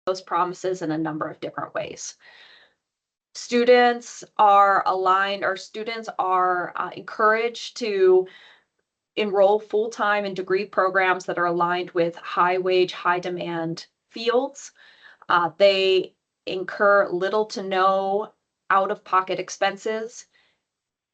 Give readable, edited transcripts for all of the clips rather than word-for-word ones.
those promises in a number of different ways. Students are aligned, or students are encouraged to enroll full-time in degree programs that are aligned with high wage, high demand fields. They incur little to no out-of-pocket expenses.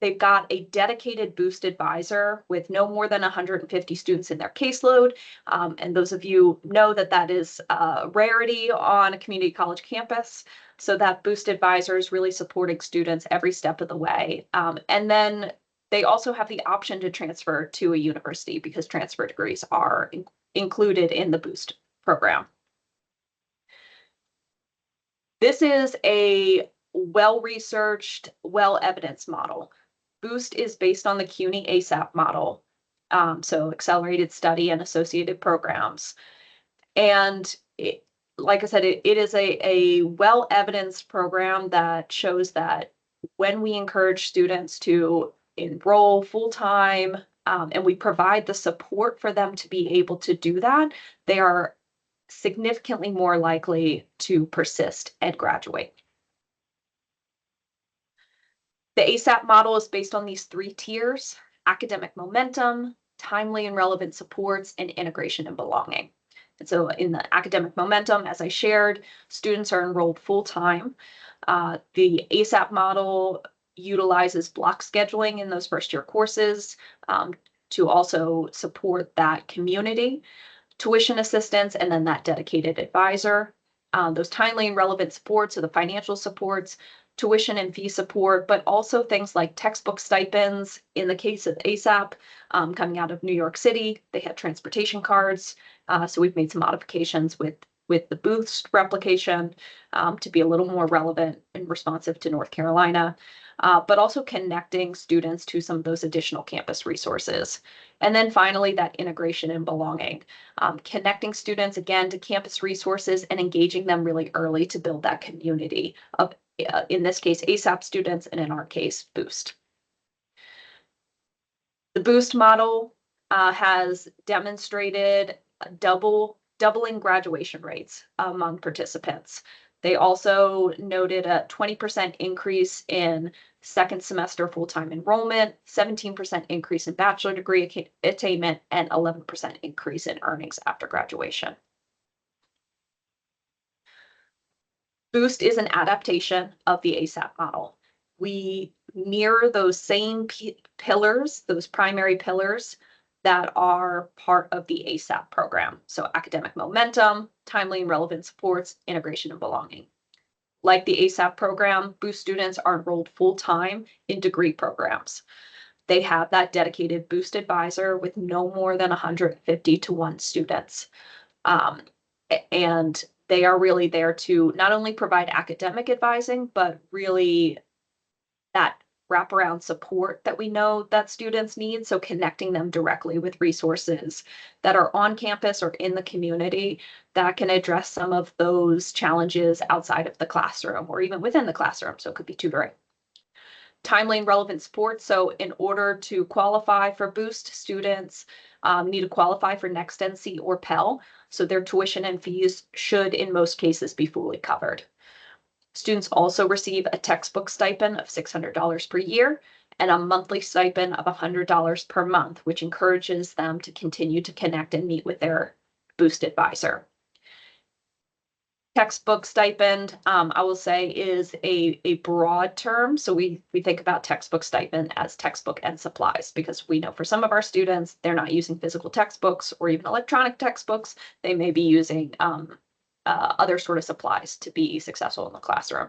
They've got a dedicated Boost advisor with no more than 150 students in their caseload. And those of you know that that is a rarity on a community college campus. So that Boost advisor is really supporting students every step of the way. And then they also have the option to transfer to a university because transfer degrees are included in the Boost program. This is a well-researched, well-evidenced model. Boost is based on the CUNY ASAP model, so accelerated study and associated programs. And like I said, it is a well-evidenced program that shows that when we encourage students to enroll full-time, and we provide the support for them to be able to do that, they are significantly more likely to persist and graduate. The ASAP model is based on these 3 tiers: academic momentum, timely and relevant supports, and integration and belonging. And so in the academic momentum, as I shared, students are enrolled full-time. The ASAP model utilizes block scheduling in those first-year courses to also support that community, tuition assistance, and then that dedicated advisor. Those timely and relevant supports, so the financial supports, tuition and fee support, but also things like textbook stipends. In the case of ASAP, coming out of New York City, they have transportation cards. So we've made some modifications with the Boost replication to be a little more relevant and responsive to North Carolina, but also connecting students to some of those additional campus resources. And then finally, that integration and belonging, connecting students again to campus resources and engaging them really early to build that community of, in this case, ASAP students, and in our case, Boost. The Boost model has demonstrated doubling graduation rates among participants. They also noted a 20% increase in second semester full-time enrollment, 17% increase in bachelor degree attainment, and 11% increase in earnings after graduation. Boost is an adaptation of the ASAP model. We mirror those same pillars, those primary pillars that are part of the ASAP program. So academic momentum, timely and relevant supports, integration and belonging. Like the ASAP program, Boost students are enrolled full-time in degree programs. They have that dedicated Boost advisor with no more than 150 to 1 students. And they are really there to not only provide academic advising, but really that wraparound support that we know that students need. So connecting them directly with resources that are on campus or in the community that can address some of those challenges outside of the classroom or even within the classroom. So it could be tutoring. Timely and relevant support. So in order to qualify for Boost, students need to qualify for Next NC or Pell. So their tuition and fees should, in most cases, be fully covered. Students also receive a textbook stipend of $600 per year and a monthly stipend of $100 per month, which encourages them to continue to connect and meet with their Boost advisor. Textbook stipend, I will say, is a broad term. So we think about textbook stipend as textbook and supplies, because we know for some of our students, they're not using physical textbooks or even electronic textbooks. They may be using other sort of supplies to be successful in the classroom.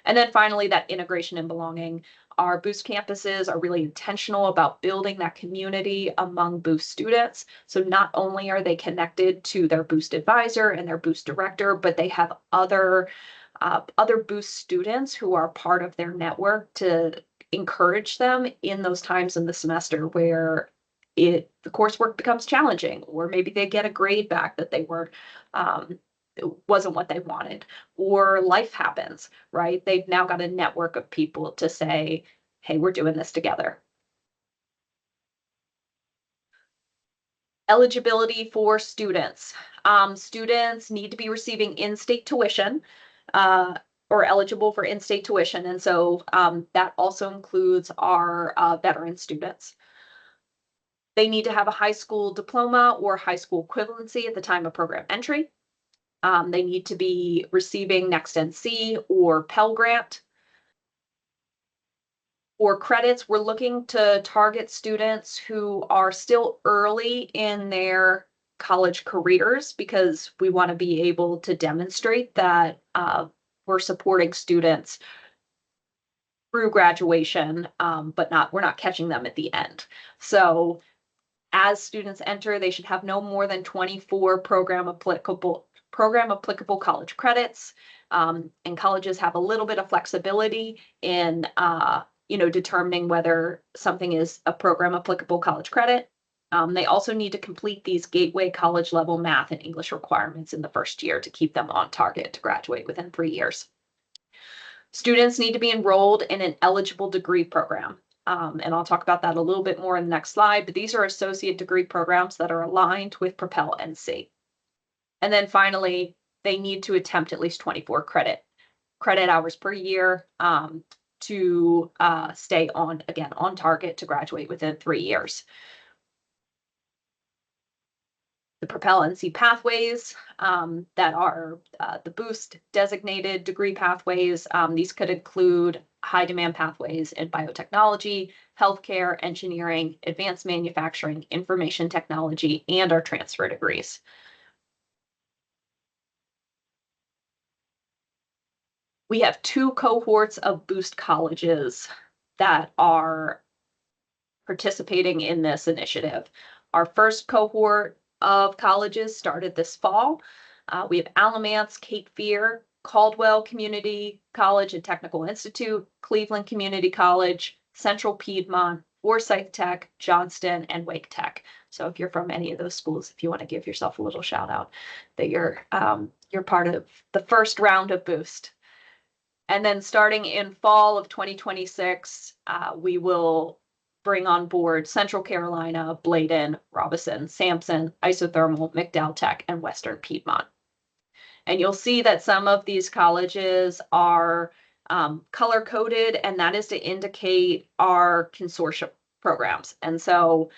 And then finally, that integration and belonging. Our Boost campuses are really intentional about building that community among Boost students. So not only are they connected to their Boost advisor and their Boost director, but they have other Boost students who are part of their network to encourage them in those times in the semester where the coursework becomes challenging, or maybe they get a grade back that they were it wasn't what they wanted, or life happens, right? They've now got a network of people to say, hey, we're doing this together. Eligibility for students. Students need to be receiving in-state tuition or eligible for in-state tuition. And so that also includes our veteran students. They need to have a high school diploma or high school equivalency at the time of program entry. They need to be receiving Next NC or Pell Grant. For credits, we're looking to target students who are still early in their college careers because we want to be able to demonstrate that we're supporting students through graduation, but we're not catching them at the end. So as students enter, they should have no more than 24 program applicable college credits. And colleges have a little bit of flexibility in determining whether something is a program applicable college credit. They also need to complete these gateway college level math and English requirements in the first year to keep them on target to graduate within 3 years. Students need to be enrolled in an eligible degree program. And I'll talk about that a little bit more in the next slide, but these are associate degree programs that are aligned with Propel NC. And then finally, they need to attempt at least 24 credit hours per year to stay on target to graduate within 3 years. The Propel NC pathways that are the Boost designated degree pathways. These could include high demand pathways in biotechnology, healthcare, engineering, advanced manufacturing, information technology, and our transfer degrees. We have 2 cohorts of Boost colleges that are participating in this initiative. Our first cohort of colleges started this fall. We have Alamance, Cape Fear, Caldwell Community College and Technical Institute, Cleveland Community College, Central Piedmont, Forsyth Tech, Johnston, and Wake Tech. So if you're from any of those schools, if you want to give yourself a little shout out that you're part of the first round of Boost. And then starting in fall of 2026, we will bring on board Central Carolina, Bladen, Robinson, Sampson, Isothermal, McDowell Tech, and Western Piedmont. And you'll see that some of these colleges are color coded, and that is to indicate our consortium programs. And so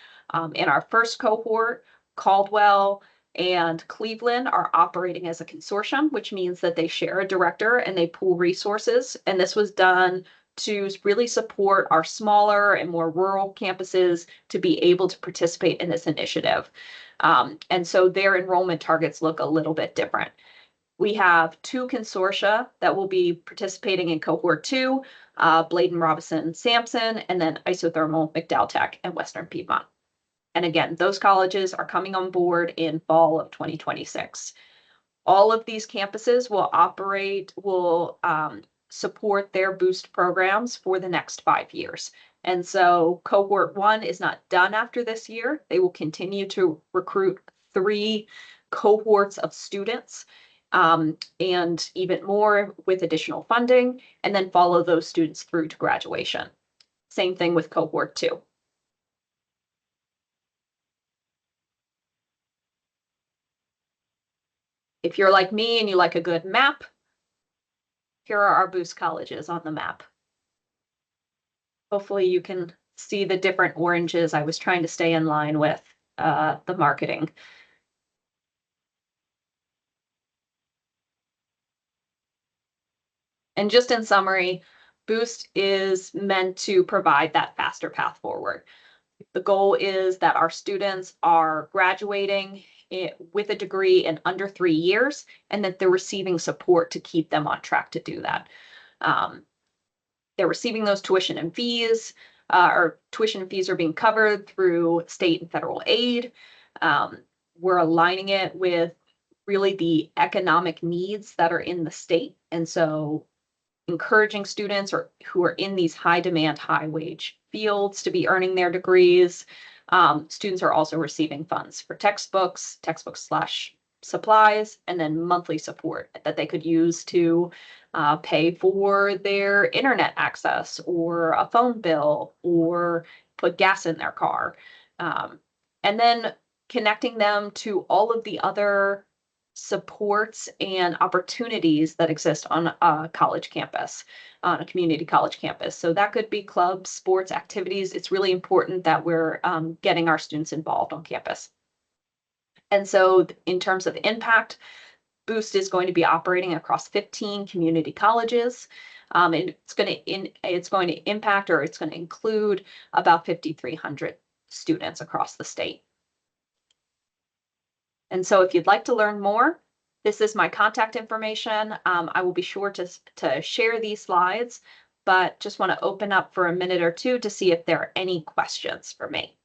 in our first cohort, Caldwell and Cleveland are operating as a consortium, which means that they share a director and they pool resources. And this was done to really support our smaller and more rural campuses to be able to participate in this initiative. And so their enrollment targets look a little bit different. We have 2 consortia that will be participating in cohort 2, Bladen, Robinson, Sampson, and then Isothermal, McDowell Tech, and Western Piedmont. And again, those colleges are coming on board in fall of 2026. All of these campuses will support their Boost programs for the next 5 years. And so cohort 1 is not done after this year. They will continue to recruit 3 cohorts of students and even more with additional funding, and then follow those students through to graduation. Same thing with cohort 2. If you're like me and you like a good map, here are our Boost colleges on the map. Hopefully you can see the different oranges. I was trying to stay in line with the marketing. And just in summary, Boost is meant to provide that faster path forward. The goal is that our students are graduating with a degree in under 3 years, and that they're receiving support to keep them on track to do that. They're receiving those tuition and fees, or tuition and fees are being covered through state and federal aid. We're aligning it with really the economic needs that are in the state. And so encouraging students who are in these high demand, high wage fields to be earning their degrees. Students are also receiving funds for textbooks / supplies, and then monthly support that they could use to pay for their internet access or a phone bill or put gas in their car. And then connecting them to all of the other supports and opportunities that exist on a college campus, on a community college campus. So that could be clubs, sports, activities. It's really important that we're getting our students involved on campus. And so in terms of impact, Boost is going to be operating across 15 community colleges. And it's going to impact, or it's going to include about 5,300 students across the state. And so if you'd like to learn more, this is my contact information. I will be sure to share these slides, but just want to open up for a minute or two to see if there are any questions for me.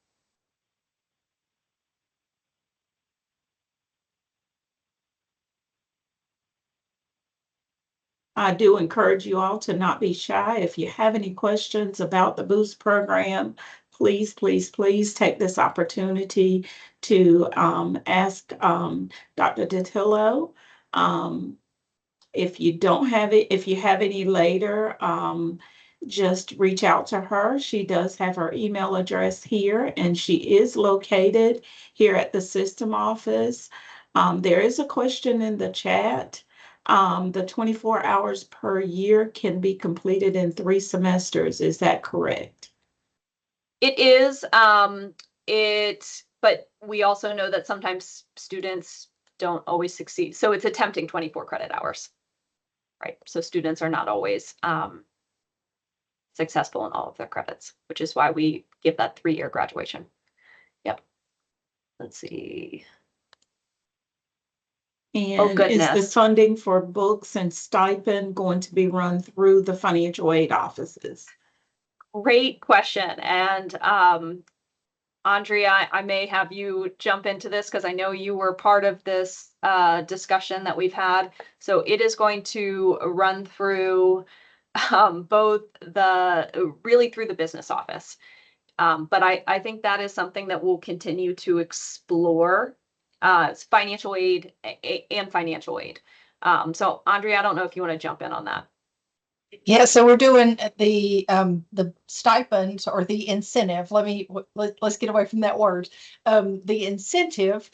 I do encourage you all to not be shy. If you have any questions about the Boost program, please, please, please take this opportunity to ask Dr. Dattilo. If you don't have it, if you have any later, just reach out to her. She does have her email address here, and she is located here at the system office. There is a question in the chat. The 24 hours per year can be completed in 3 semesters. Is that correct? It is, but we also know that sometimes students don't always succeed. So it's attempting 24 credit hours, right? So students are not always successful in all of their credits, which is why we give that 3-year graduation. Yep. Let's see. And is the funding for books and stipend going to be run through the financial aid offices? Great question. And Andrea, I may have you jump into this because I know you were part of this discussion that we've had. So it is going to run through both really through the business office. But I think that is something that we'll continue to explore. It's financial aid and financial aid. So Andrea, I don't know if you want to jump in on that. Yeah, so we're doing the stipend or the incentive. Let's get away from that word. The incentive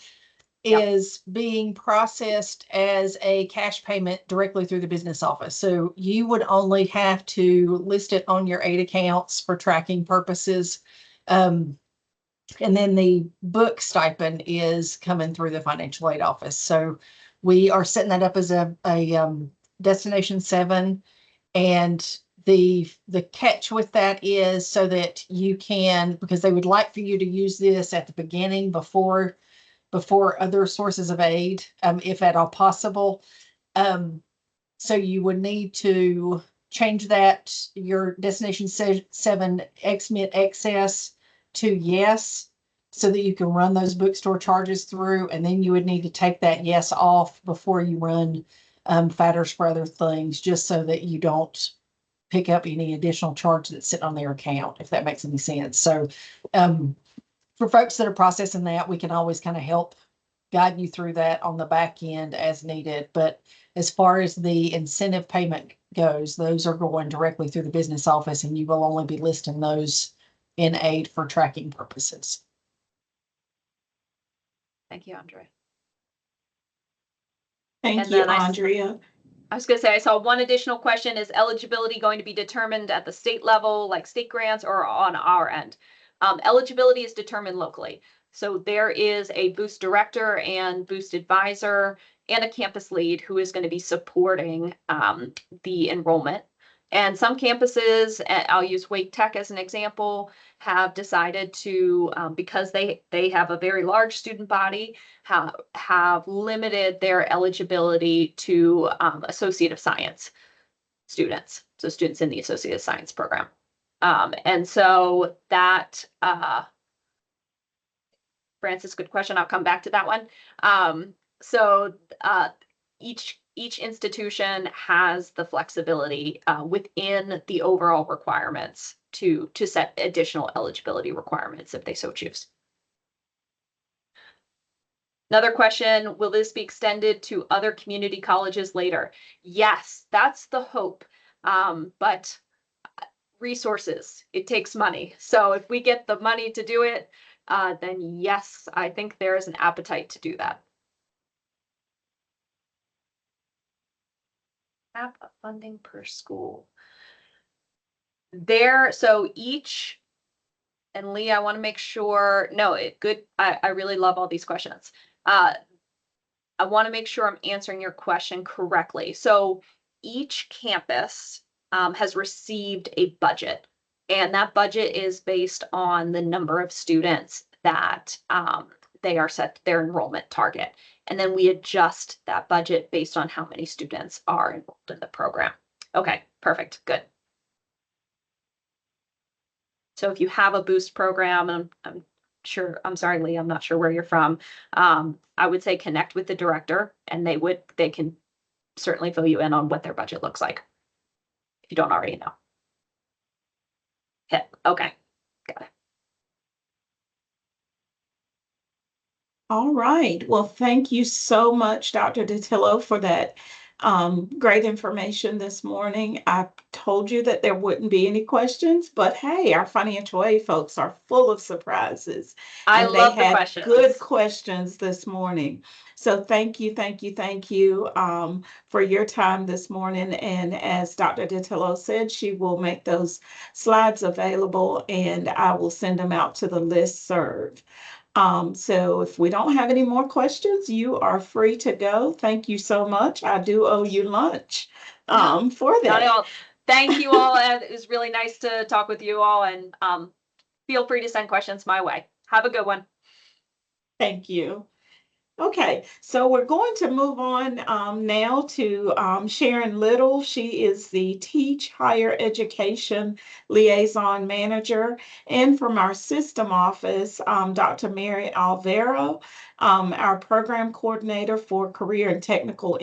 is being processed as a cash payment directly through the business office. So you would only have to list it on your aid accounts for tracking purposes. And then the book stipend is coming through the financial aid office. So we are setting that up as a Destination 7. And the catch with that is so that you can, because they would like for you to use this at the beginning before other sources of aid, if at all possible. So you would need to change that, your Destination 7 XMIT excess to yes, so that you can run those bookstore charges through, and then you would need to take that yes off before you run FATRs for other things, just so that you don't pick up any additional charge that's sitting on their account, if that makes any sense. So for folks that are processing that, we can always kind of help guide you through that on the back end as needed. But as far as the incentive payment goes, those are going directly through the business office, and you will only be listing those in aid for tracking purposes. Thank you, Andrea. Thank you, Andrea. I was going to say, I saw one additional question. Is eligibility going to be determined at the state level, like state grants, or on our end? Eligibility is determined locally. So there is a Boost director and Boost advisor and a campus lead who is going to be supporting the enrollment. And some campuses, I'll use Wake Tech as an example, have decided to, because they have a very large student body, have limited their eligibility to Associate of Science students, so students in the Associate of Science program. And so that, Francis, good question. I'll come back to that one. So each institution has the flexibility within the overall requirements to set additional eligibility requirements if they so choose. Another question, will this be extended to other community colleges later? Yes, that's the hope, but resources, it takes money. So if we get the money to do it, then yes, I think there is an appetite to do that. Cap of funding per school. So each, and Lee, I want to make sure, no, good. I really love all these questions. I want to make sure I'm answering your question correctly. So each campus has received a budget, and that budget is based on the number of students that they are set their enrollment target. And then we adjust that budget based on how many students are enrolled in the program. Okay, perfect, good. So if you have a boost program, and I'm sorry, Lee, I'm not sure where you're from. I would say connect with the director, and they can certainly fill you in on what their budget looks like if you don't already know. Okay, got it. All right. Well, thank you so much, Dr. Dattilo, for that great information this morning. I told you that there wouldn't be any questions, but hey, our financial aid folks are full of surprises. I and love they the had questions. good questions this morning. So thank you for your time this morning. And as Dr. Dattilo said, she will make those slides available, and I will send them out to the listserv. So if we don't have any more questions, you are free to go. Thank you so much. I do owe you lunch for that. Thank you all. It was really nice to talk with you all, and feel free to send questions my way. Have a good one. Thank you. Okay, so we're going to move on now to Sharon Little. She is the Teach Higher Education Liaison Manager. And from our system office, Dr. Mary Alvaro, our program coordinator for career and technical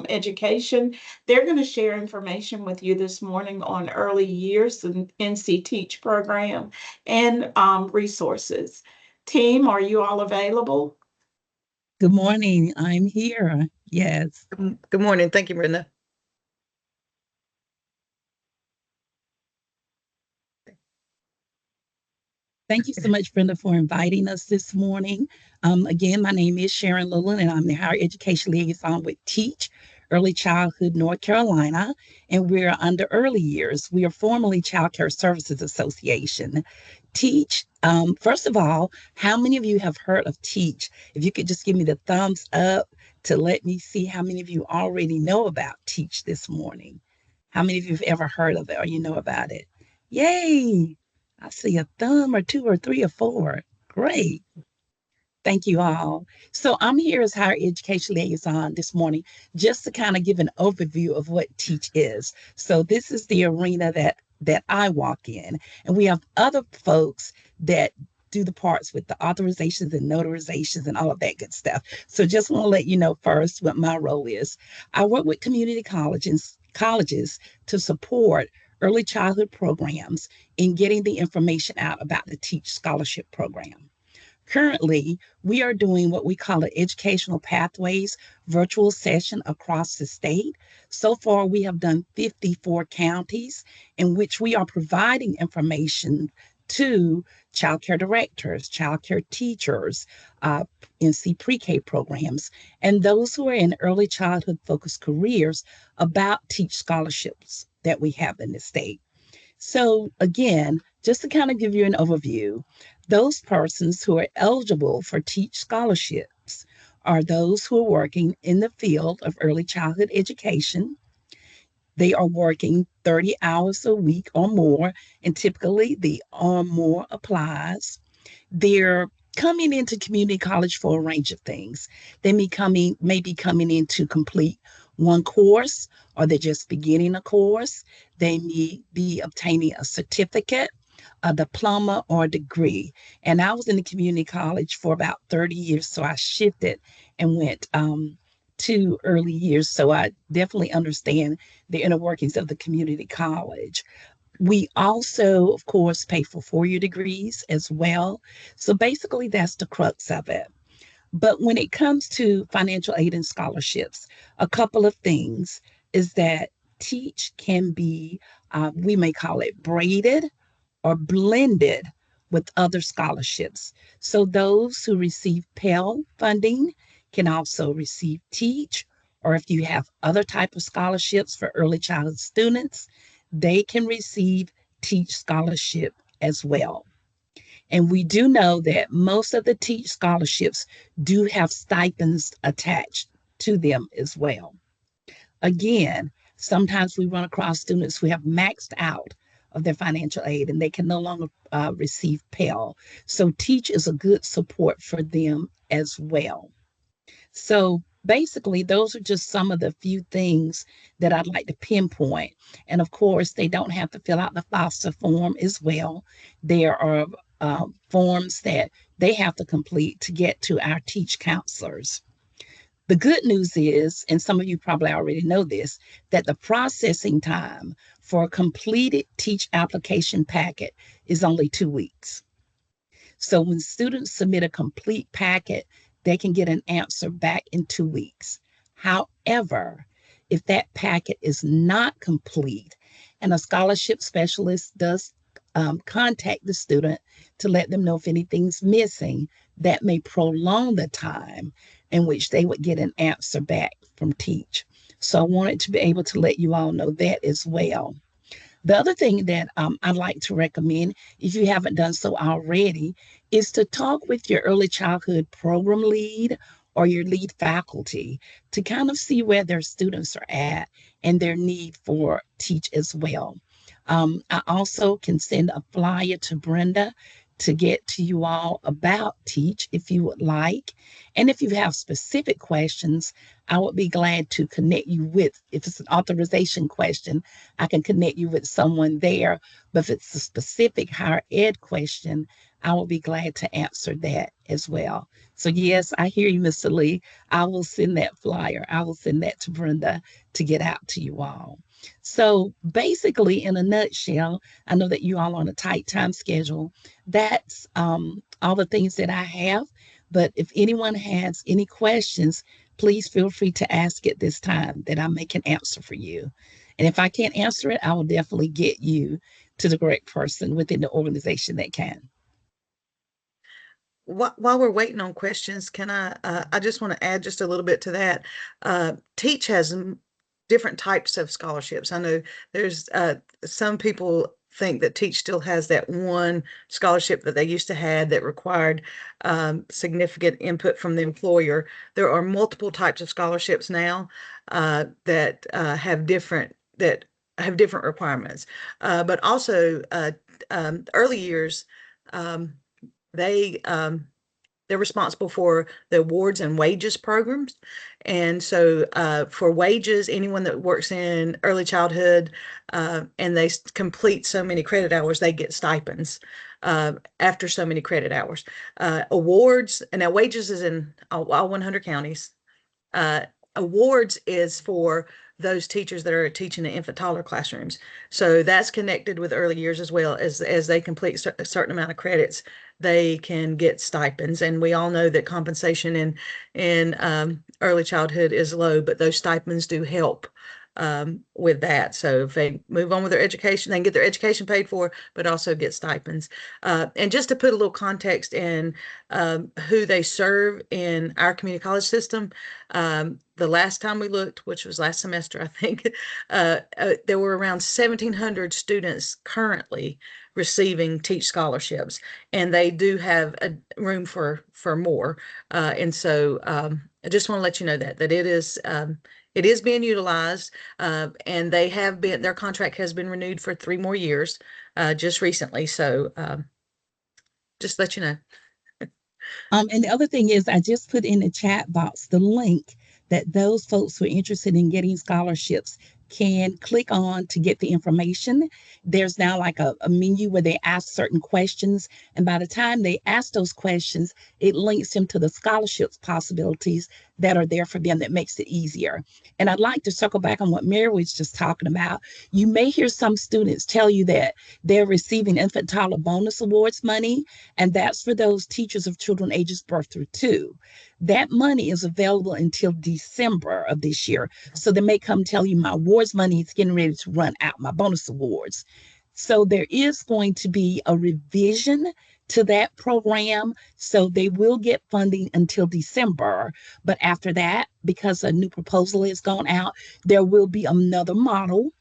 education. They're going to share information with you this morning on early years and NC Teach program and resources. Team, are you all available? Good morning. I'm here. Yes. Good morning. Thank you, Brenda. Thank you so much, Brenda, for inviting us this morning. Again, my name is Sharon Little, and I'm the Higher Education Liaison with Teach Early Childhood North Carolina, and we're under early years. We are formerly Child Care Services Association. Teach, first of all, how many of you have heard of Teach? If you could just give me the thumbs up to let me see how many of you already know about Teach this morning. How many of you have ever heard of it or you know about it? Yay! I see a thumb or two or three or four. Great. Thank you all. So I'm here as Higher Education Liaison this morning, just to kind of give an overview of what Teach is. So this is the arena that I walk in, and we have other folks that do the parts with the authorizations and notarizations and all of that good stuff. So just want to let you know first what my role is. I work with community colleges to support early childhood programs in getting the information out about the Teach Scholarship Program. Currently, we are doing what we call an Educational Pathways virtual session across the state. So far, we have done 54 counties in which we are providing information to child care directors, child care teachers, NC pre-K programs, and those who are in early childhood focused careers about Teach scholarships that we have in the state. So again, just to kind of give you an overview, those persons who are eligible for Teach scholarships are those who are working in the field of early childhood education. They are working 30 hours a week or more, and typically the or more applies. They're coming into community college for a range of things. They may be coming in to complete one course, or they're just beginning a course. They may be obtaining a certificate, a diploma, or a degree. And I was in the community college for about 30 years, so I shifted and went to early years. So I definitely understand the inner workings of the community college. We also, of course, pay for four-year degrees as well. So basically, that's the crux of it. But when it comes to financial aid and scholarships, a couple of things is that Teach can be, we may call it braided or blended with other scholarships. So those who receive Pell funding can also receive Teach, or if you have other type of scholarships for early childhood students, they can receive Teach scholarship as well. And we do know that most of the Teach scholarships do have stipends attached to them as well. Again, sometimes we run across students who have maxed out of their financial aid and they can no longer receive Pell. So Teach is a good support for them as well. So basically, those are just some of the few things that I'd like to pinpoint. And of course, they don't have to fill out the FAFSA form as well. There are forms that they have to complete to get to our Teach counselors. The good news is, and some of you probably already know this, that the processing time for a completed Teach application packet is only 2 weeks. So when students submit a complete packet, they can get an answer back in 2 weeks. However, if that packet is not complete and a scholarship specialist does contact the student to let them know if anything's missing, that may prolong the time in which they would get an answer back from Teach. So I wanted to be able to let you all know that as well. The other thing that I'd like to recommend, if you haven't done so already, is to talk with your early childhood program lead or your lead faculty to kind of see where their students are at and their need for Teach as well. I also can send a flyer to Brenda to get to you all about Teach if you would like. And if you have specific questions, I would be glad to connect you with, if it's an authorization question, I can connect you with someone there. But if it's a specific higher ed question, I will be glad to answer that as well. So yes, I hear you, Mr. Lee. I will send that flyer. I will send that to Brenda to get out to you all. So basically, in a nutshell, I know that you all are on a tight time schedule. That's all the things that I have. But if anyone has any questions, please feel free to ask at this time that I make an answer for you. And if I can't answer it, I will definitely get you to the correct person within the organization that can. While we're waiting on questions, can I just want to add just a little bit to that. Teach has different types of scholarships. I know there's some people think that Teach still has that one scholarship that they used to have that required significant input from the employer. There are multiple types of scholarships now that have different requirements. But also early years, they're responsible for the awards and wages programs. And so for wages, anyone that works in early childhood and they complete so many credit hours, they get stipends after so many credit hours. Awards, and now wages is in all 100 counties. Awards is for those teachers that are teaching the infant toddler classrooms. So that's connected with early years as well. As they complete a certain amount of credits, they can get stipends. And we all know that compensation in early childhood is low, but those stipends do help with that. So if they move on with their education, they can get their education paid for, but also get stipends. And just to put a little context in who they serve in our community college system, the last time we looked, which was last semester, I think, there were around 1,700 students currently receiving Teach scholarships, and they do have a room for more. And so I just want to let you know that it is being utilized, and their contract has been renewed for 3 more years just recently. So just let you know. And the other thing is, I just put in the chat box the link that those folks who are interested in getting scholarships can click on to get the information. There's now like a menu where they ask certain questions. And by the time they ask those questions, it links them to the scholarships possibilities that are there for them. That makes it easier. And I'd like to circle back on what Mary was just talking about. You may hear some students tell you that they're receiving infant toddler bonus awards money, and that's for those teachers of children ages birth through 2. That money is available until December of this year. So they may come tell you my awards money is getting ready to run out, my bonus awards. So there is going to be a revision to that program. So they will get funding until December. But after that, because a new proposal has gone out, there will be another model.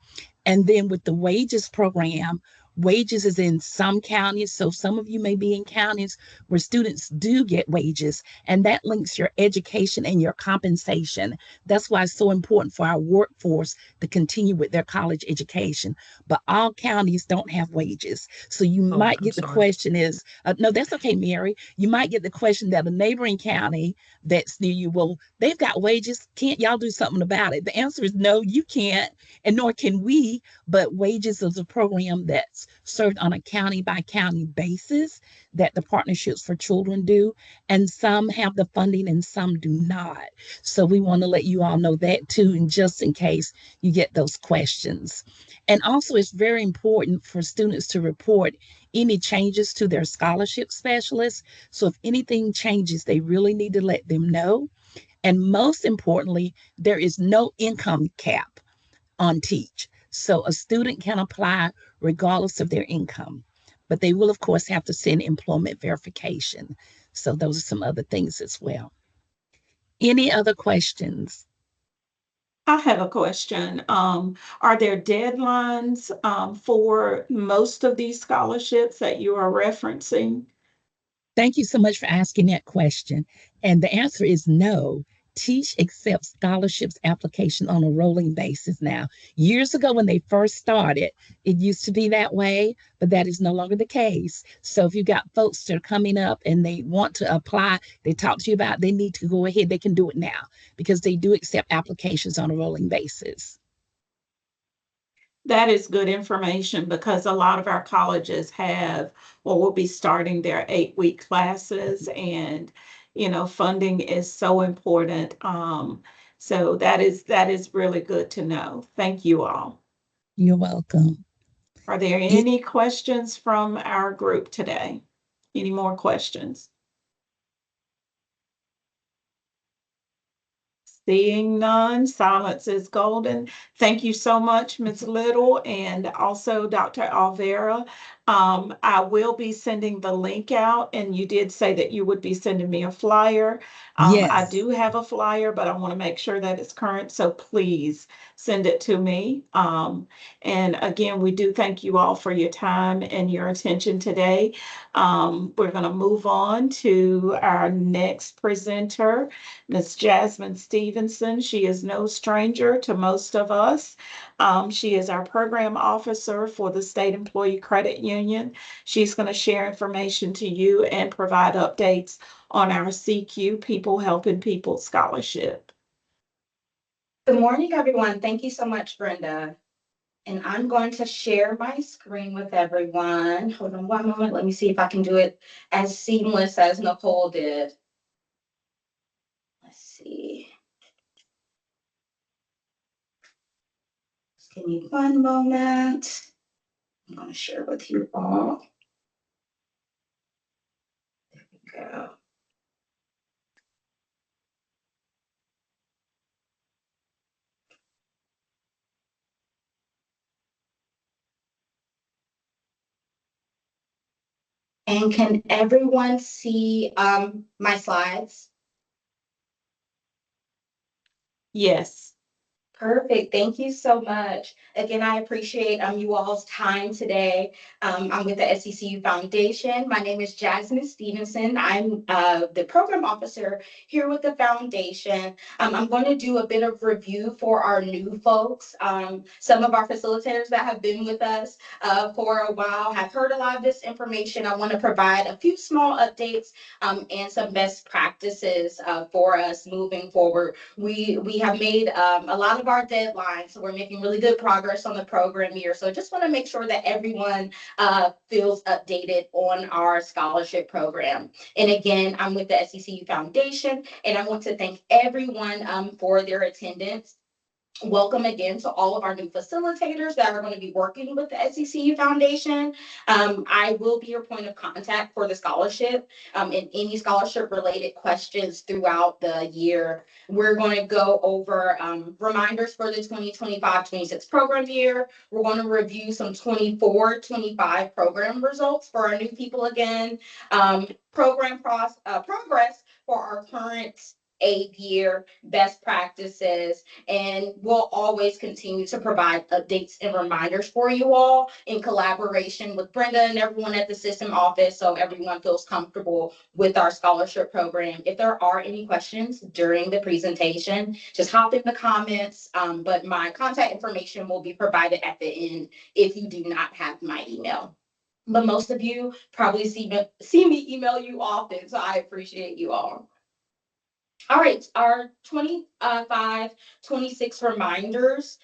And then with the wages program, wages is in some counties. So some of you may be in counties where students do get wages, and that links your education and your compensation. That's why it's so important for our workforce to continue with their college education. But all counties don't have wages. So you might I'm get the sorry. question is, no, that's okay, Mary. You might get the question that a neighboring county that's near you, well, they've got wages. Can't y'all do something about it? The answer is no, you can't, and nor can we. But wages is a program that's served on a county by county basis that the Partnerships for Children do. And some have the funding and some do not. So we want to let you all know that too, and just in case you get those questions. And also, it's very important for students to report any changes to their scholarship specialist. So if anything changes, they really need to let them know. And most importantly, there is no income cap on Teach. So a student can apply regardless of their income, but they will, of course, have to send employment verification. So those are some other things as well. Any other questions? I have a question. Are there deadlines for most of these scholarships that you are referencing? Thank you so much for asking that question. And the answer is no. Teach accepts scholarships application on a rolling basis now. Years ago, when they first started, it used to be that way, but that is no longer the case. So if you got folks that are coming up and they want to apply, they talk to you about, they need to go ahead, they can do it now because they do accept applications on a rolling basis. That is good information because a lot of our colleges have, or will be starting their 8-week classes, and funding is so important. So that is really good to know. Thank you all. You're welcome. Are there any questions from our group today? Any more questions? Seeing none, silence is golden. Thank you so much, Ms. Little, and also Dr. Alvera. I will be sending the link out, and you did say that you would be sending me a flyer. I Yes. do have a flyer, but I want to make sure that it's current, so please send it to me. And again, we do thank you all for your time and your attention today. We're going to move on to our next presenter, Ms. Jasmine Stevenson. She is no stranger to most of us. She is our program officer for the State Employee Credit Union. She's going to share information to you and provide updates on our CQ People Helping People Scholarship. Good morning, everyone. Thank you so much, Brenda. And I'm going to share my screen with everyone. Hold on one moment. Let me see if I can do it as seamless as Nicole did. Let's see. Just give me one moment. I'm going to share with you all. There we go. And can everyone see my slides? Yes. Perfect. Thank you so much. Again, I appreciate you all's time today. I'm with the SECU Foundation. My name is Jasmine Stevenson. I'm the program officer here with the foundation. I'm going to do a bit of review for our new folks. Some of our facilitators that have been with us for a while have heard a lot of this information. I want to provide a few small updates and some best practices for us moving forward. We have made a lot of our deadlines, so we're making really good progress on the program year. So I just want to make sure that everyone feels updated on our scholarship program. And again, I'm with the SECU Foundation, and I want to thank everyone for their attendance. Welcome again to all of our new facilitators that are going to be working with the SECU Foundation. I will be your point of contact for the scholarship and any scholarship related questions throughout the year. We're going to go over reminders for the 2025-26 program year. We're going to review some 24-25 program results for our new people again. Progress for our current aid year, best practices, and we'll always continue to provide updates and reminders for you all in collaboration with Brenda and everyone at the system office, so everyone feels comfortable with our scholarship program. If there are any questions during the presentation, just hop in the comments, but my contact information will be provided at the end if you do not have my email. But most of you probably see me email you often, so I appreciate you all. All right, our 25-26 reminders.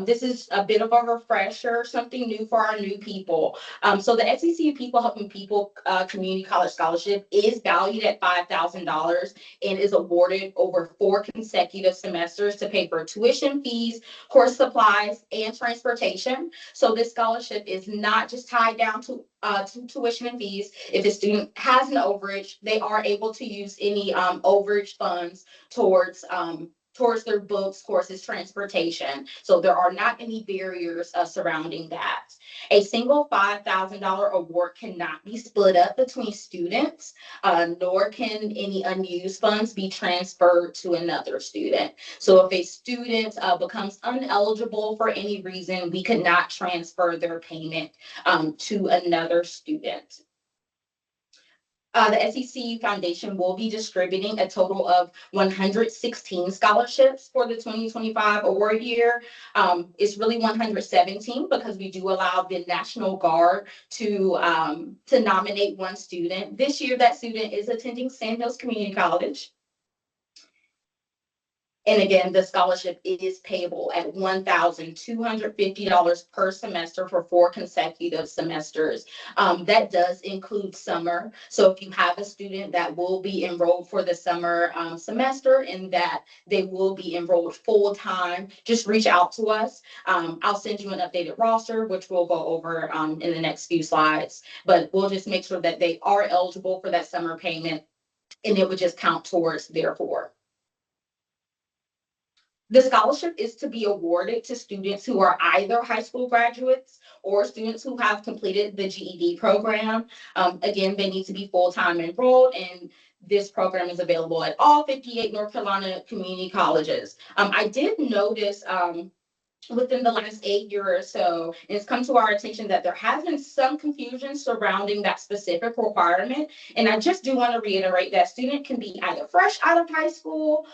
This is a bit of a refresher, something new for our new people. So the SECU People Helping People Community College Scholarship is valued at $5,000 and is awarded over 4 consecutive semesters to pay for tuition fees, course supplies, and transportation. So this scholarship is not just tied down to tuition and fees. If a student has an overage, they are able to use any overage funds towards their books, courses, transportation. So there are not any barriers surrounding that. A single $5,000 award cannot be split up between students, nor can any unused funds be transferred to another student. So if a student becomes ineligible for any reason, we could not transfer their payment to another student. The SECU Foundation will be distributing a total of 116 scholarships for the 2025 award year. It's really 117 because we do allow the National Guard to nominate one student. This year, that student is attending Sandhills Community College. And again, the scholarship is payable at $1,250 per semester for 4 consecutive semesters. That does include summer. So if you have a student that will be enrolled for the summer semester and that they will be enrolled full time, just reach out to us. I'll send you an updated roster, which we'll go over in the next few slides, but we'll just make sure that they are eligible for that summer payment and it would just count towards their 4. The scholarship is to be awarded to students who are either high school graduates or students who have completed the GED program. Again, they need to be full-time enrolled, and this program is available at all 58 North Carolina community colleges. I did notice within the last 8 years or so, it's come to our attention that there has been some confusion surrounding that specific requirement. And I just do want to reiterate that student can be either fresh out of high school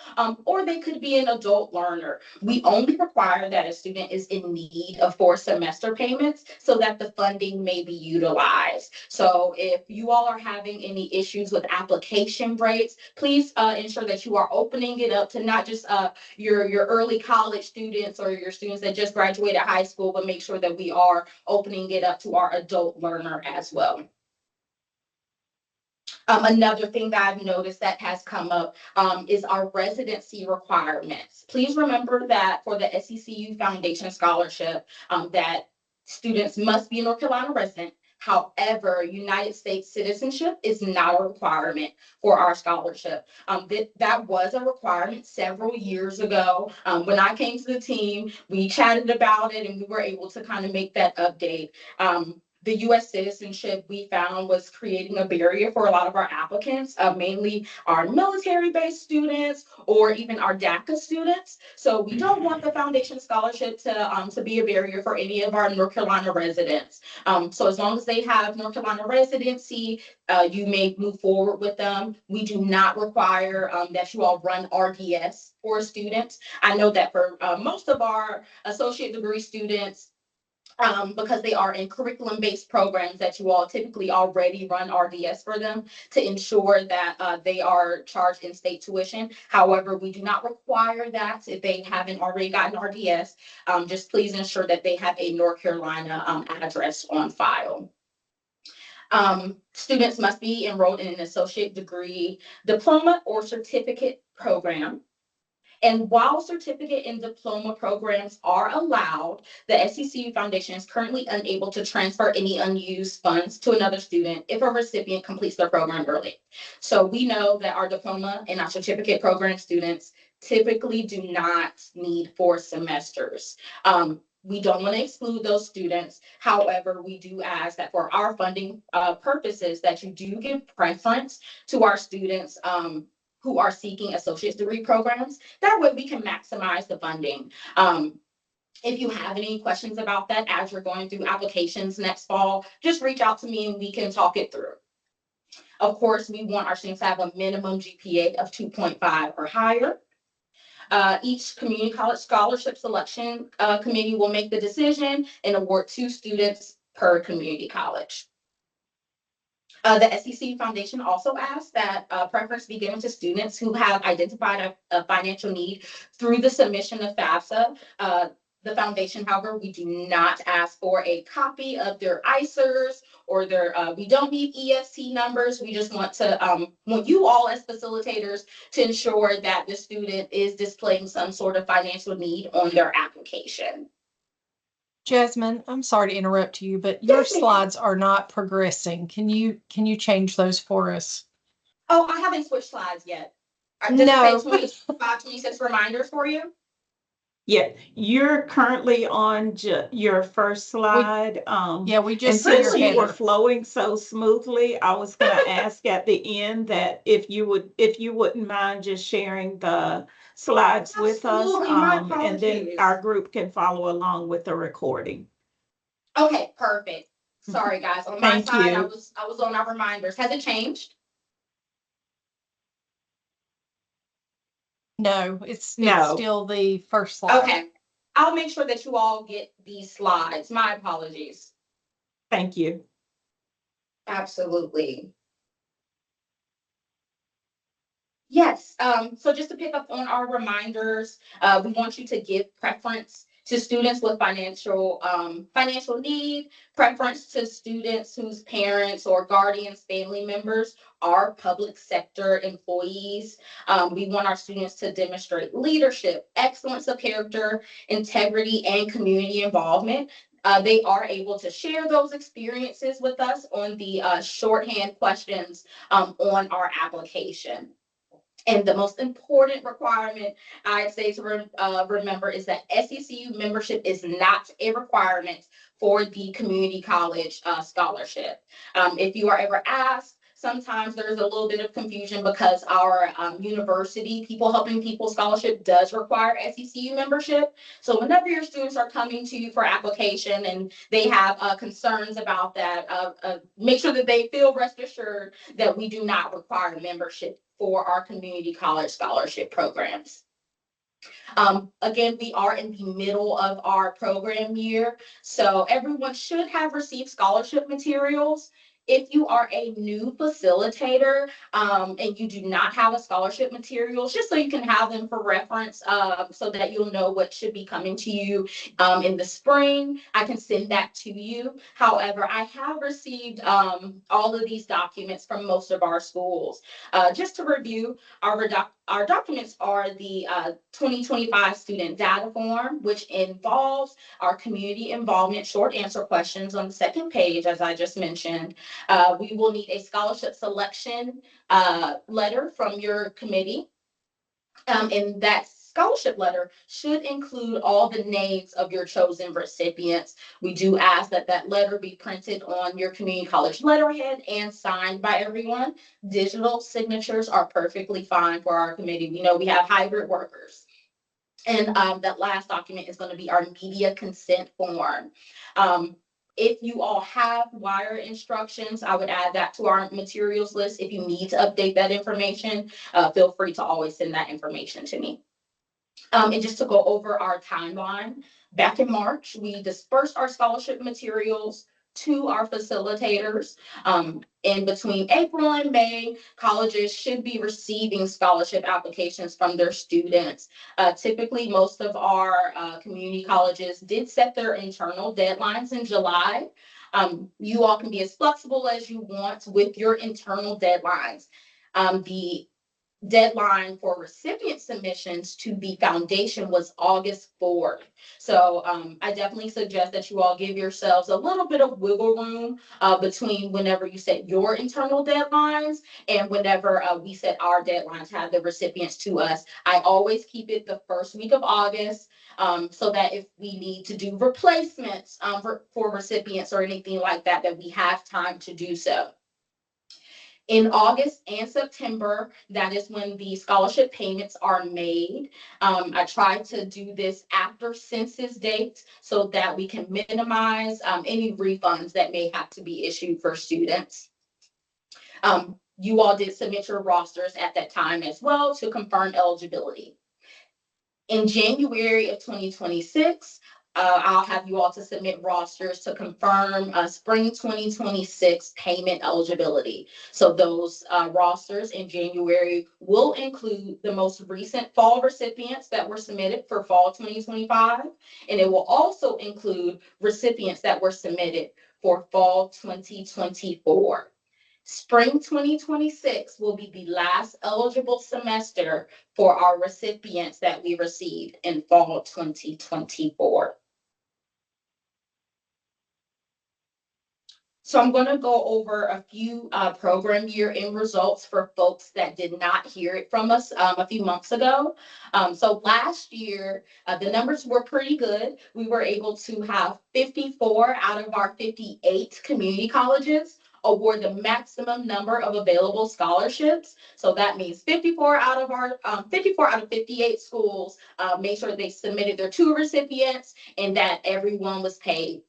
or they could be an adult learner. We only require that a student is in need of 4 semester payments so that the funding may be utilized. So if you all are having any issues with application rates, please ensure that you are opening it up to not just your early college students or your students that just graduated high school, but make sure that we are opening it up to our adult learner as well. Another thing that I've noticed that has come up is our residency requirements. Please remember that for the SECU Foundation Scholarship, that students must be a North Carolina resident. However, United States citizenship is not a requirement for our scholarship. That was a requirement several years ago. When I came to the team, we chatted about it and we were able to kind of make that update. The U.S. citizenship we found was creating a barrier for a lot of our applicants, mainly our military-based students or even our DACA students. So we don't want the foundation scholarship to be a barrier for any of our North Carolina residents. So as long as they have North Carolina residency, you may move forward with them. We do not require that you all run RDS for students. I know that for most of our associate degree students, because they are in curriculum-based programs that you all typically already run RDS for them to ensure that they are charged in state tuition. However, we do not require that if they haven't already gotten RDS. Just please ensure that they have a North Carolina address on file. Students must be enrolled in an associate degree, diploma, or certificate program. And while certificate and diploma programs are allowed, the SCCU Foundation is currently unable to transfer any unused funds to another student if a recipient completes their program early. So we know that our diploma and our certificate program students typically do not need 4 semesters. We don't want to exclude those students. However, we do ask that for our funding purposes, that you do give preference to our students who are seeking associate's degree programs. That way we can maximize the funding. If you have any questions about that as you're going through applications next fall, just reach out to me and we can talk it through. Of course, we want our students to have a minimum GPA of 2.5 or higher. Each community college scholarship selection committee will make the decision and award 2 students per community college. The SCCU Foundation also asks that preference be given to students who have identified a financial need through the submission of FAFSA. The foundation, however, we do not ask for a copy of their ICERs or their, we don't need EFT numbers. We just want you all as facilitators to ensure that the student is displaying some sort of financial need on their application. Jasmine, I'm sorry to interrupt you, but your slides are not progressing. Can you change those for us? Oh, I haven't switched slides yet. No. Does it say 25, 26 reminders for you? Yeah, you're currently on your first slide. Yeah, we And just see your since you were header. flowing so smoothly, I was gonna ask at the end that if you wouldn't mind just sharing the slides with us. Absolutely, my And then apologies. our group can follow along with the recording. Okay, perfect. Sorry, guys. On my Thank side, I you. was on our reminders. Has it changed? No, it's No. still the first slide. Okay. I'll make sure that you all get these slides. My apologies. Thank you. Absolutely. Yes, so just to pick up on our reminders, we want you to give preference to students with financial need, preference to students whose parents or guardians, family members are public sector employees. We want our students to demonstrate leadership, excellence of character, integrity, and community involvement. They are able to share those experiences with us on the shorthand questions on our application. And the most important requirement I'd say to remember is that SCCU membership is not a requirement for the community college scholarship. If you are ever asked, sometimes there's a little bit of confusion because our university People Helping People scholarship does require SCCU membership. So whenever your students are coming to you for application and they have concerns about that, make sure that they feel rest assured that we do not require membership for our community college scholarship programs. Again, we are in the middle of our program year, so everyone should have received scholarship materials. If you are a new facilitator and you do not have a scholarship materials, just so you can have them for reference so that you'll know what should be coming to you in the spring, I can send that to you. However, I have received all of these documents from most of our schools. Just to review, our documents are the 2025 student data form, which involves our community involvement short answer questions on the second page, as I just mentioned. We will need a scholarship selection letter from your committee. And that scholarship letter should include all the names of your chosen recipients. We do ask that that letter be printed on your community college letterhead and signed by everyone. Digital signatures are perfectly fine for our committee. We know we have hybrid workers. And that last document is going to be our media consent form. If you all have wire instructions, I would add that to our materials list. If you need to update that information, feel free to always send that information to me. And just to go over our timeline, back in March, we dispersed our scholarship materials to our facilitators. In between April and May, colleges should be receiving scholarship applications from their students. Typically, most of our community colleges did set their internal deadlines in July. You all can be as flexible as you want with your internal deadlines. The deadline for recipient submissions to the foundation was August 4th. So I definitely suggest that you all give yourselves a little bit of wiggle room between whenever you set your internal deadlines and whenever we set our deadlines to have the recipients to us. I always keep it the first week of August so that if we need to do replacements for recipients or anything like that, that we have time to do so. In August and September, that is when the scholarship payments are made. I try to do this after census dates so that we can minimize any refunds that may have to be issued for students. You all did submit your rosters at that time as well to confirm eligibility. In January of 2026, I'll have you all to submit rosters to confirm spring 2026 payment eligibility. So those rosters in January will include the most recent fall recipients that were submitted for fall 2025, and it will also include recipients that were submitted for fall 2024. Spring 2026 will be the last eligible semester for our recipients that we received in fall 2024. So I'm going to go over a few program year end results for folks that did not hear it from us a few months ago. So last year, the numbers were pretty good. We were able to have 54 out of our 58 community colleges award the maximum number of available scholarships. So that means 54 out of 58 schools made sure they submitted their 2 recipients and that everyone was paid.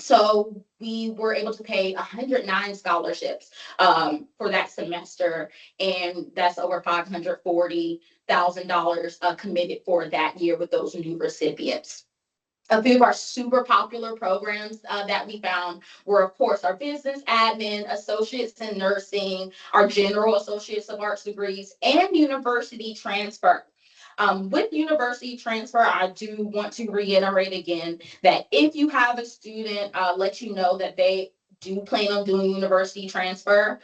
So we were able to pay 109 scholarships for that semester, and that's over $540,000 committed for that year with those new recipients. A few of our super popular programs that we found were, of course, our business admin, associates in nursing, our general associates of arts degrees, and university transfer. With university transfer, I do want to reiterate again that if you have a student let you know that they do plan on doing university transfer,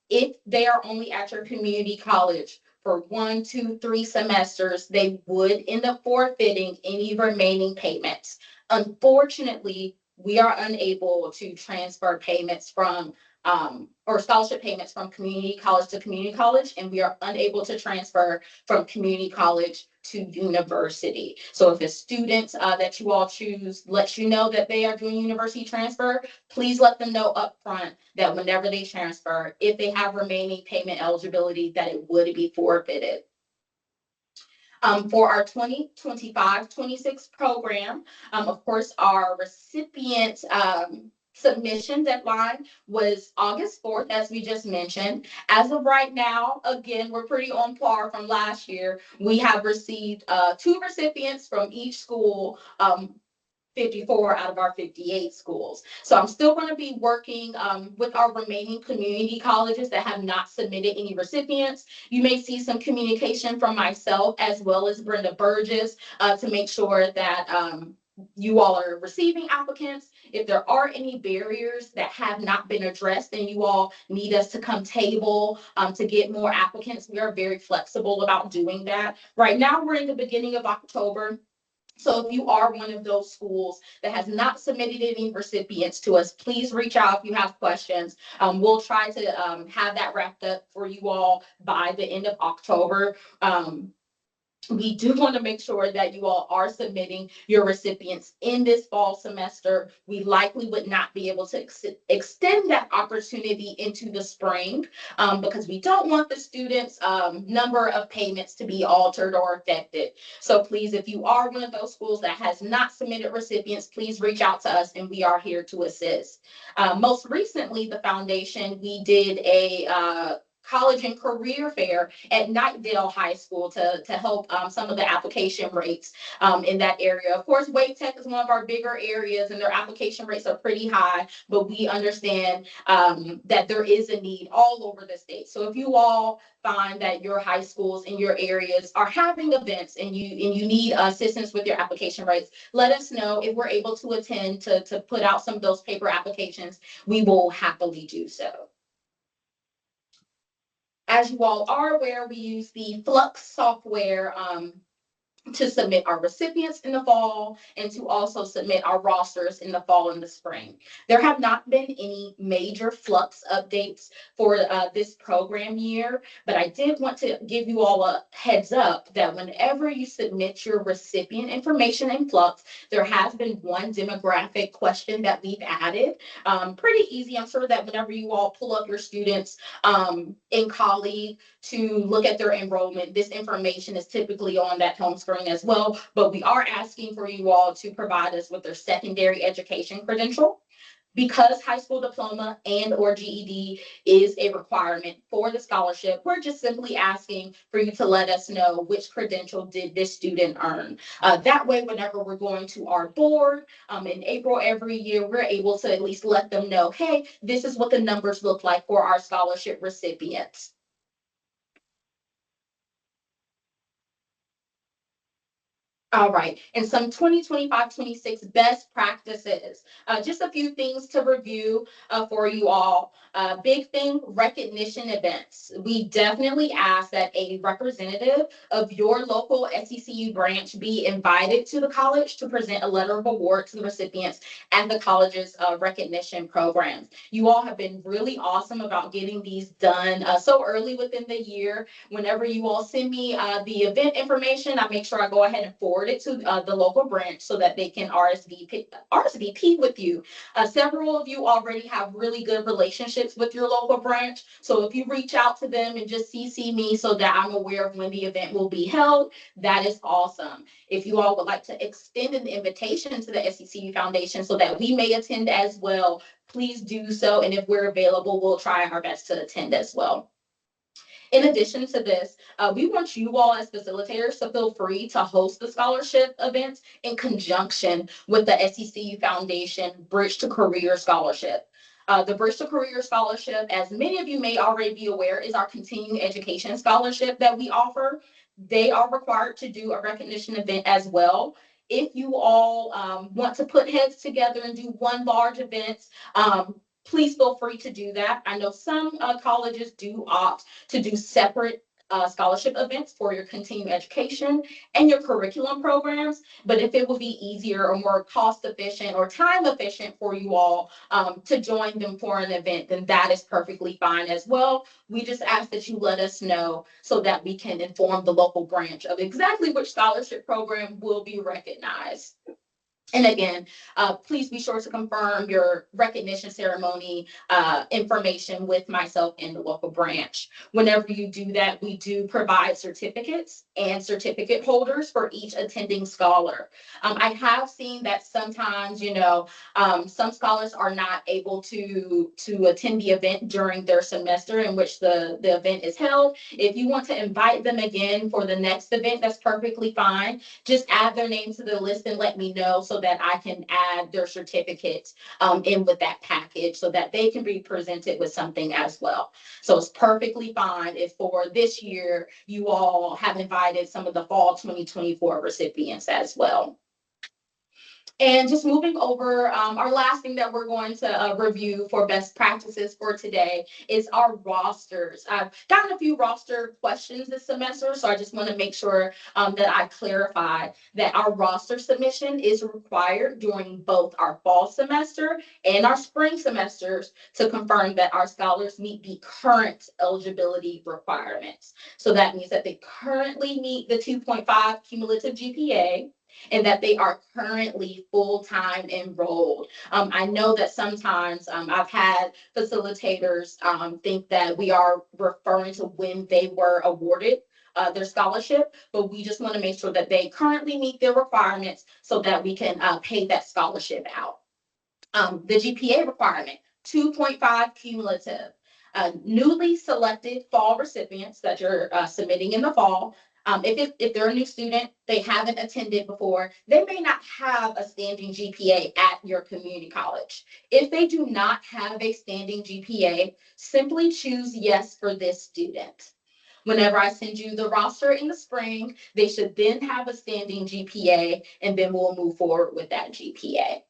if they are only at your community college for 1, 2, 3 semesters, they would end up forfeiting any remaining payments. Unfortunately, we are unable to transfer payments from or scholarship payments from community college to community college, and we are unable to transfer from community college to university. So if a student that you all choose lets you know that they are doing university transfer, please let them know upfront that whenever they transfer, if they have remaining payment eligibility, that it would be forfeited. For our 2025-26 program, of course, our recipient submission deadline was August 4th, as we just mentioned. As of right now, again, we're pretty on par from last year. We have received 2 recipients from each school, 54 out of our 58 schools. So I'm still going to be working with our remaining community colleges that have not submitted any recipients. You may see some communication from myself as well as Brenda Burgess to make sure that you all are receiving applicants. If there are any barriers that have not been addressed and you all need us to come table to get more applicants, we are very flexible about doing that. Right now, we're in the beginning of October. So if you are one of those schools that has not submitted any recipients to us, please reach out if you have questions. We'll try to have that wrapped up for you all by the end of October. We do want to make sure that you all are submitting your recipients in this fall semester. We likely would not be able to extend that opportunity into the spring because we don't want the students' number of payments to be altered or affected. So please, if you are one of those schools that has not submitted recipients, please reach out to us and we are here to assist. Most recently, the foundation, we did a college and career fair at Knightdale High School to help some of the application rates in that area. Of course, Wake Tech is one of our bigger areas and their application rates are pretty high, but we understand that there is a need all over the state. So if you all find that your high schools in your areas are having events and you need assistance with your application rates, let us know. If we're able to attend to put out some of those paper applications, we will happily do so. As you all are aware, we use the Flux software to submit our recipients in the fall and to also submit our rosters in the fall and the spring. There have not been any major Flux updates for this program year, but I did want to give you all a heads up that whenever you submit your recipient information in Flux, there has been one demographic question that we've added. Pretty easy. I'm sure that whenever you all pull up your students in Colleague to look at their enrollment, this information is typically on that home screen as well, but we are asking for you all to provide us with their secondary education credential. Because high school diploma and or GED is a requirement for the scholarship, we're just simply asking for you to let us know which credential did this student earn. That way, whenever we're going to our board in April every year, we're able to at least let them know, hey, this is what the numbers look like for our scholarship recipients. All right, and some 2025-26 best practices. Just a few things to review for you all. Big thing, recognition events. We definitely ask that a representative of your local SECU branch be invited to the college to present a letter of award to the recipients and the college's recognition programs. You all have been really awesome about getting these done so early within the year. Whenever you all send me the event information, I make sure I go ahead and forward it to the local branch so that they can RSVP with you. Several of you already have really good relationships with your local branch. So if you reach out to them and just CC me so that I'm aware of when the event will be held, that is awesome. If you all would like to extend an invitation to the SECU Foundation so that we may attend as well, please do so. And if we're available, we'll try our best to attend as well. In addition to this, we want you all as facilitators to feel free to host the scholarship events in conjunction with the SECU Foundation Bridge to Career Scholarship. The Bridge to Career Scholarship, as many of you may already be aware, is our continuing education scholarship that we offer. They are required to do a recognition event as well. If you all want to put heads together and do one large event, please feel free to do that. I know some colleges do opt to do separate scholarship events for your continuing education and your curriculum programs. But if it would be easier or more cost efficient or time efficient for you all to join them for an event, then that is perfectly fine as well. We just ask that you let us know so that we can inform the local branch of exactly which scholarship program will be recognized. And again, please be sure to confirm your recognition ceremony information with myself and the local branch. Whenever you do that, we do provide certificates and certificate holders for each attending scholar. I have seen that sometimes, some scholars are not able to attend the event during their semester in which the event is held. If you want to invite them again for the next event, that's perfectly fine. Just add their name to the list and let me know so that I can add their certificates in with that package so that they can be presented with something as well. So it's perfectly fine if for this year you all have invited some of the fall 2024 recipients as well. And just moving over, our last thing that we're going to review for best practices for today is our rosters. I've gotten a few roster questions this semester, so I just want to make sure that I clarify that our roster submission is required during both our fall semester and our spring semesters to confirm that our scholars meet the current eligibility requirements. So that means that they currently meet the 2.5 cumulative GPA, and that they are currently full-time enrolled. I know that sometimes I've had facilitators think that we are referring to when they were awarded their scholarship, but we just want to make sure that they currently meet their requirements so that we can pay that scholarship out. The GPA requirement, 2.5 cumulative. Newly selected fall recipients that you're submitting in the fall, if they're a new student, they haven't attended before, they may not have a standing GPA at your community college. If they do not have a standing GPA, simply choose yes for this student. Whenever I send you the roster in the spring, they should then have a standing GPA, and then we'll move forward with that GPA.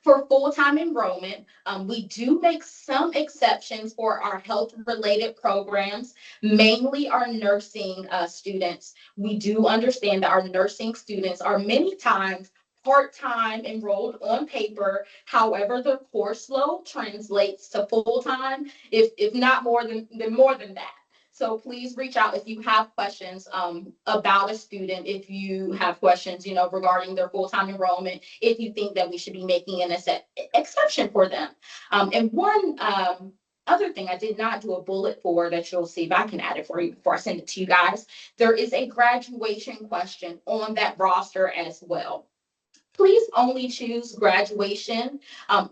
For full-time enrollment, we do make some exceptions for our health-related programs, mainly our nursing students. We do understand that our nursing students are many times part-time enrolled on paper. However, the course load translates to full-time, if not more than that. So please reach out if you have questions about a student, if you have questions, regarding their full-time enrollment, if you think that we should be making an exception for them. And one other thing I did not do a bullet for that you'll see if I can add it for you before I send it to you guys. There is a graduation question on that roster as well. Please only choose graduation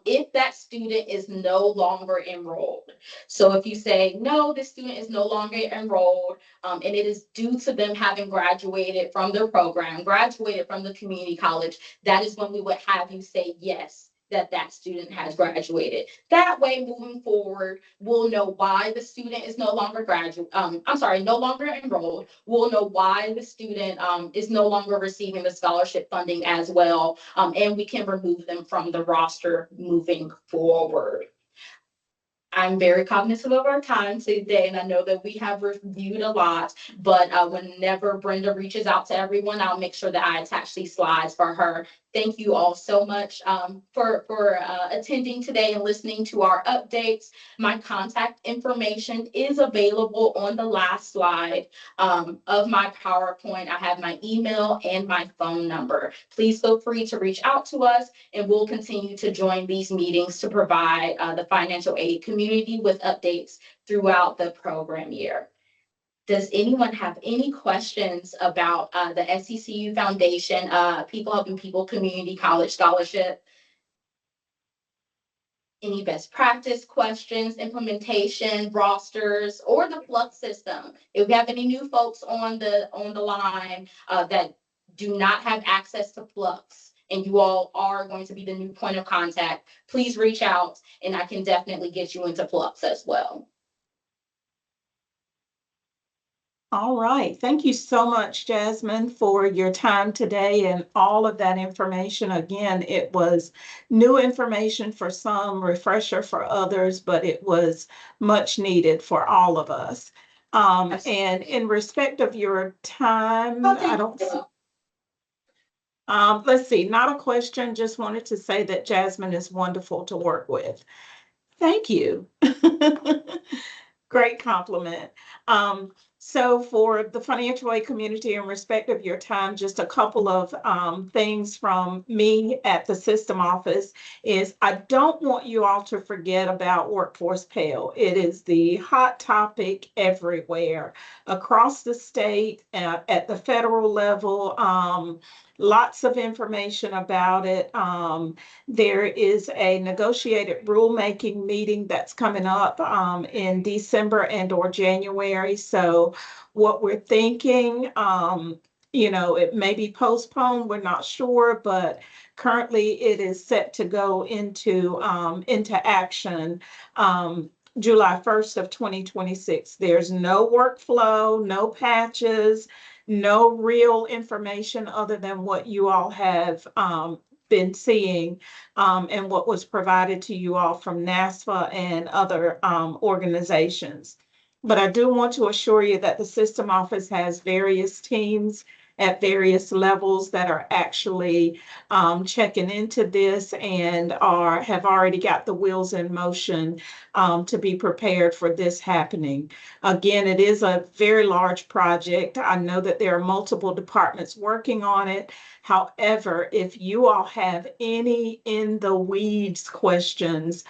if that student is no longer enrolled. So if you say, no, this student is no longer enrolled, and it is due to them having graduated from their program, graduated from the community college, that is when we would have you say yes, that student has graduated. That way, moving forward, we'll know why the student is no longer no longer enrolled. We'll know why the student is no longer receiving the scholarship funding as well, and we can remove them from the roster moving forward. I'm very cognizant of our time today, and I know that we have reviewed a lot, but whenever Brenda reaches out to everyone, I'll make sure that I attach these slides for her. Thank you all so much for attending today and listening to our updates. My contact information is available on the last slide of my PowerPoint. I have my email and my phone number. Please feel free to reach out to us, and we'll continue to join these meetings to provide the financial aid community with updates throughout the program year. Does anyone have any questions about the SCCU Foundation, People Helping People Community College Scholarship? Any best practice questions, implementation, rosters, or the Flux system? If we have any new folks on the line that do not have access to Flux, and you all are going to be the new point of contact, please reach out and I can definitely get you into Flux as well. All right. Thank you so much, Jasmine, for your time today and all of that information. Again, it was new information for some, refresher for others, but it was much needed for all of us. And in respect of your time, I don't see. Let's see, not a question, just wanted to say that Jasmine is wonderful to work with. Thank you. Great compliment. So for the financial aid community, in respect of your time, just a couple of things from me at the system office is I don't want you all to forget about Workforce Pell. It is the hot topic everywhere across the state, at the federal level. Lots of information about it. There is a negotiated rulemaking meeting that's coming up in December and/or January. So what we're thinking, it may be postponed, we're not sure, but currently it is set to go into action July 1st of 2026. There's no workflow, no patches, no real information other than what you all have been seeing and what was provided to you all from NASFA and other organizations. But I do want to assure you that the system office has various teams at various levels that are actually checking into this and have already got the wheels in motion to be prepared for this happening. Again, it is a very large project. I know that there are multiple departments working on it. However, if you all have any in the weeds questions,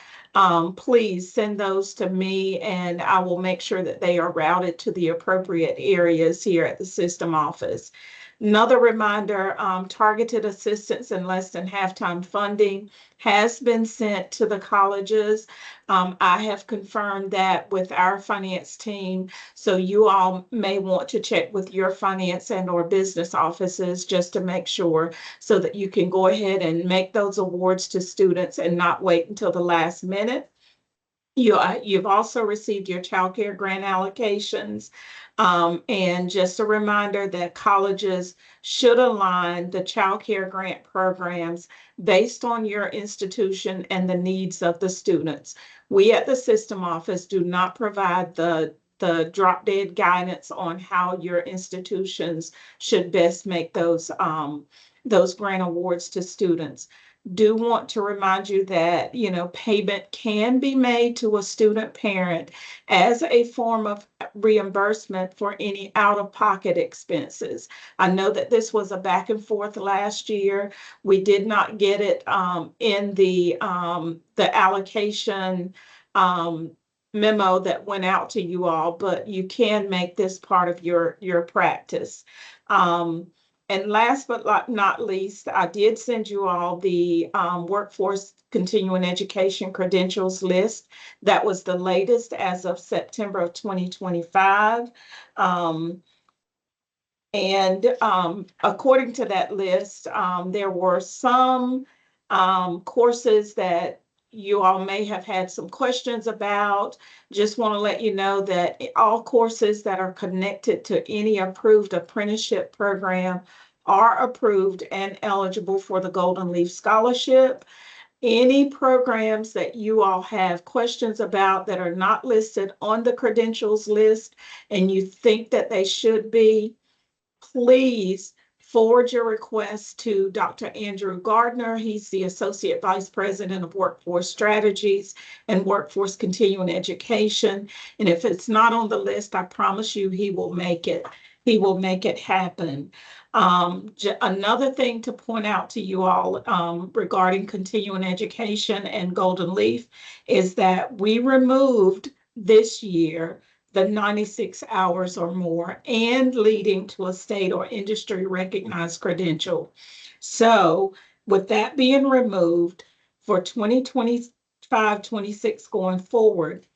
please send those to me and I will make sure that they are routed to the appropriate areas here at the system office. Another reminder, targeted assistance and less than half-time funding has been sent to the colleges. I have confirmed that with our finance team. So you all may want to check with your finance and/or business offices just to make sure so that you can go ahead and make those awards to students and not wait until the last minute. You've also received your child care grant allocations. And just a reminder that colleges should align the child care grant programs based on your institution and the needs of the students. We at the system office do not provide the drop dead guidance on how your institutions should best make those grant awards to students. Do want to remind you that, payment can be made to a student parent as a form of reimbursement for any out-of-pocket expenses. I know that this was a back and forth last year. We did not get it in the allocation memo that went out to you all, but you can make this part of your practice. And last but not least, I did send you all the workforce continuing education credentials list. That was the latest as of September of 2025. According to that list, there were some courses that you all may have had some questions about. Just want to let you know that all courses that are connected to any approved apprenticeship program are approved and eligible for the Golden Leaf Scholarship. Any programs that you all have questions about that are not listed on the credentials list and you think that they should be, please forward your request to Dr. Andrew Gardner. He's the Associate Vice President of Workforce Strategies and Workforce Continuing Education. And if it's not on the list, I promise you he will make it. He will make it happen. Another thing to point out to you all regarding continuing education and Golden Leaf is that we removed this year the 96 hours or more and leading to a state or industry recognized credential. So with that being removed for 2025-26 going forward,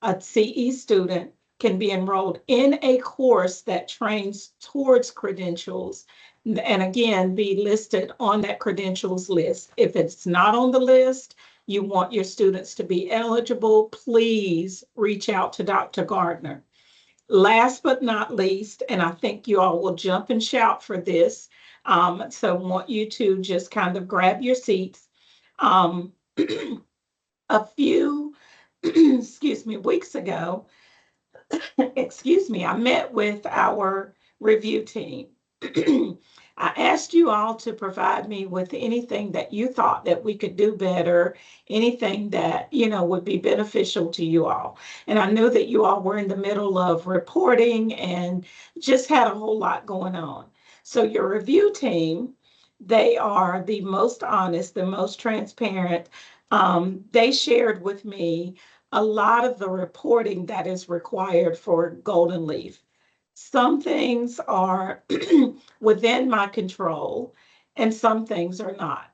a CE student can be enrolled in a course that trains towards credentials and again be listed on that credentials list. If it's not on the list, you want your students to be eligible, please reach out to Dr. Gardner. Last but not least, and I think you all will jump and shout for this, so I want you to just kind of grab your seats. A few, excuse me, weeks ago, I met with our review team. I asked you all to provide me with anything that you thought that we could do better, anything that, would be beneficial to you all. And I know that you all were in the middle of reporting and just had a whole lot going on. So your review team, they are the most honest, the most transparent. They shared with me a lot of the reporting that is required for Golden Leaf. Some things are within my control and some things are not.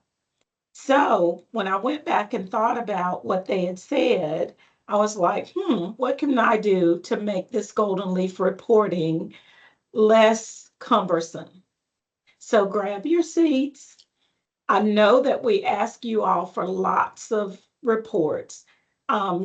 So when I went back and thought about what they had said, I was like, what can I do to make this Golden Leaf reporting less cumbersome? So grab your seats. I know that we ask you all for lots of reports.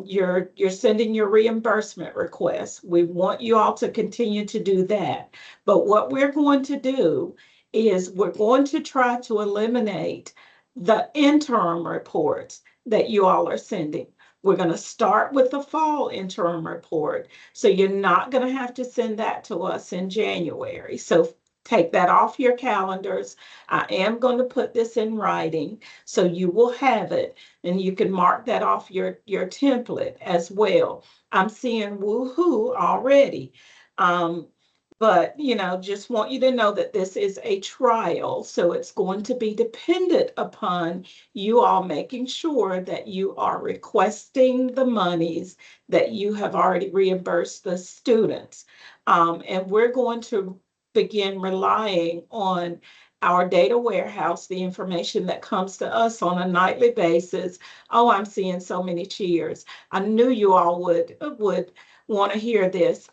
You're sending your reimbursement requests. We want you all to continue to do that. But what we're going to do is we're going to try to eliminate the interim reports that you all are sending. We're going to start with the fall interim report. So you're not going to have to send that to us in January. So take that off your calendars. I am going to put this in writing, so you will have it, and you can mark that off your template as well. I'm seeing woohoo already. But, just want you to know that this is a trial, so it's going to be dependent upon you all making sure that you are requesting the monies that you have already reimbursed the students. And we're going to begin relying on our data warehouse, the information that comes to us on a nightly basis. Oh, I'm seeing so many cheers. I knew you all would want to hear this.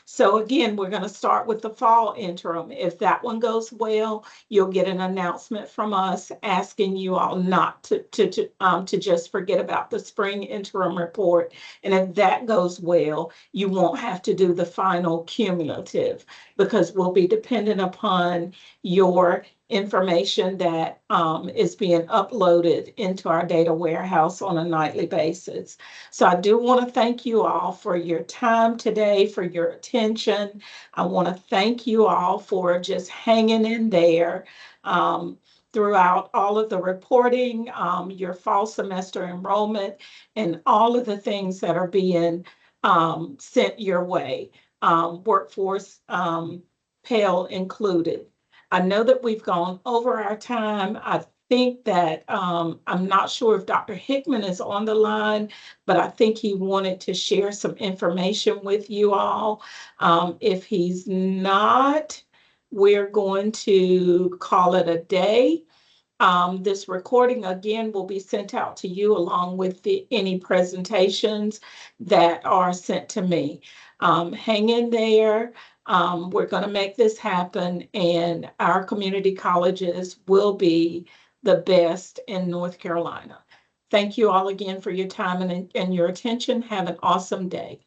So again, we're going to start with the fall interim. If that one goes well, you'll get an announcement from us asking you all not to just forget about the spring interim report. And if that goes well, you won't have to do the final cumulative, because we'll be dependent upon your information that is being uploaded into our data warehouse on a nightly basis. So I do want to thank you all for your time today, for your attention. I want to thank you all for just hanging in there throughout all of the reporting, your fall semester enrollment, and all of the things that are being sent your way, workforce Pell included. I know that we've gone over our time. I think that I'm not sure if Dr. Hickman is on the line, but I think he wanted to share some information with you all. If he's not, we're going to call it a day. This recording again will be sent out to you along with any presentations that are sent to me. Hang in there. We're going to make this happen, and our community colleges will be the best in North Carolina. Thank you all again for your time and your attention. Have an awesome day.